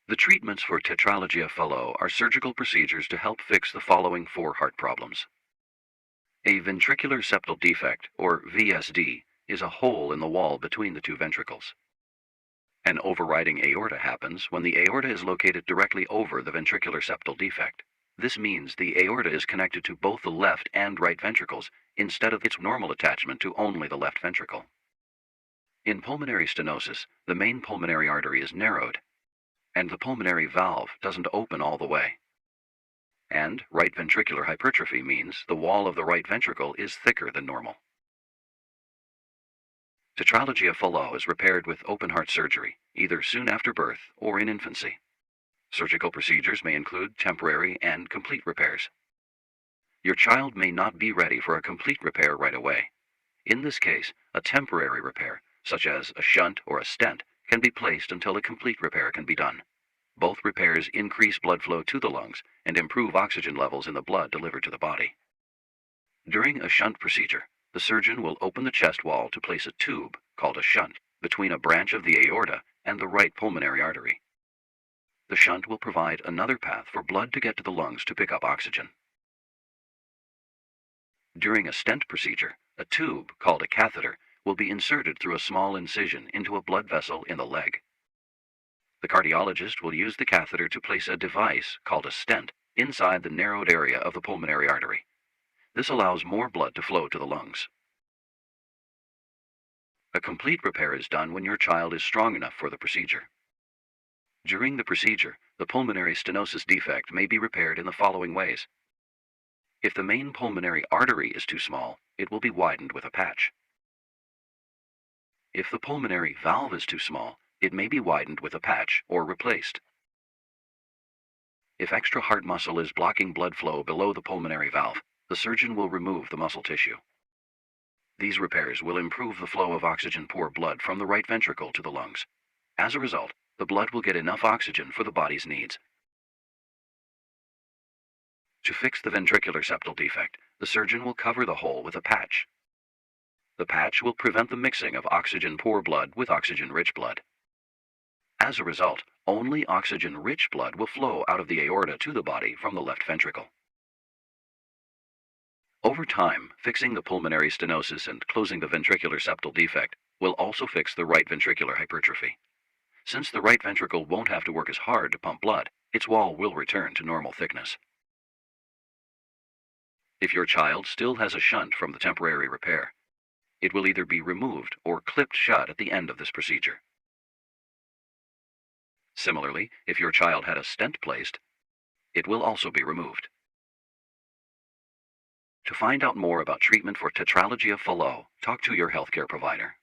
The treatments for tetralogy of fallot are surgical procedures to help fix the following four heart problems. A ventricular septal defect, or VSD, is a hole in the wall between the two ventricles. An overriding aorta happens when the aorta is located directly over the ventricular septal defect. This means the aorta is connected to both the left and right ventricles instead of its normal attachment to only the left ventricle. In pulmonary stenosis, the main pulmonary artery is narrowed, and the pulmonary valve doesn't open all the way. And right ventricular hypertrophy means the wall of the right ventricle is thicker than normal. Tetralogy of fallot is repaired with open heart surgery, either soon after birth or in infancy. Surgical procedures may include temporary and complete repairs. Your child may not be ready for a complete repair right away. In this case, a temporary repair, such as a shunt or a stent, can be placed until a complete repair can be done. Both repairs increase blood flow to the lungs and improve oxygen levels in the blood delivered to the body. During a shunt procedure, the surgeon will open the chest wall to place a tube, called a shunt, between a branch of the aorta and the right pulmonary artery. The shunt will provide another path for blood to get to the lungs to pick up oxygen. During a stent procedure, a tube, called a catheter, will be inserted through a small incision into a blood vessel in the leg. The cardiologist will use the catheter to place a device, called a stent, inside the narrowed area of the pulmonary artery. This allows more blood to flow to the lungs. A complete repair is done when your child is strong enough for the procedure. During the procedure, the pulmonary stenosis defect may be repaired in the following ways. If the main pulmonary artery is too small, it will be widened with a patch. If the pulmonary valve is too small, it may be widened with a patch or replaced. If extra heart muscle is blocking blood flow below the pulmonary valve, the surgeon will remove the muscle tissue. These repairs will improve the flow of oxygen-poor blood from the right ventricle to the lungs. As a result, the blood will get enough oxygen for the body's needs. To fix the ventricular septal defect, the surgeon will cover the hole with a patch. The patch will prevent the mixing of oxygen-poor blood with oxygen-rich blood. As a result, only oxygen-rich blood will flow out of the aorta to the body from the left ventricle. Over time, fixing the pulmonary stenosis and closing the ventricular septal defect will also fix the right ventricular hypertrophy. Since the right ventricle won't have to work as hard to pump blood, its wall will return to normal thickness. If your child still has a shunt from the temporary repair, it will either be removed or clipped shut at the end of this procedure. Similarly, if your child had a stent placed, it will also be removed. To find out more about treatment for tetralogy of fallot, talk to your healthcare provider.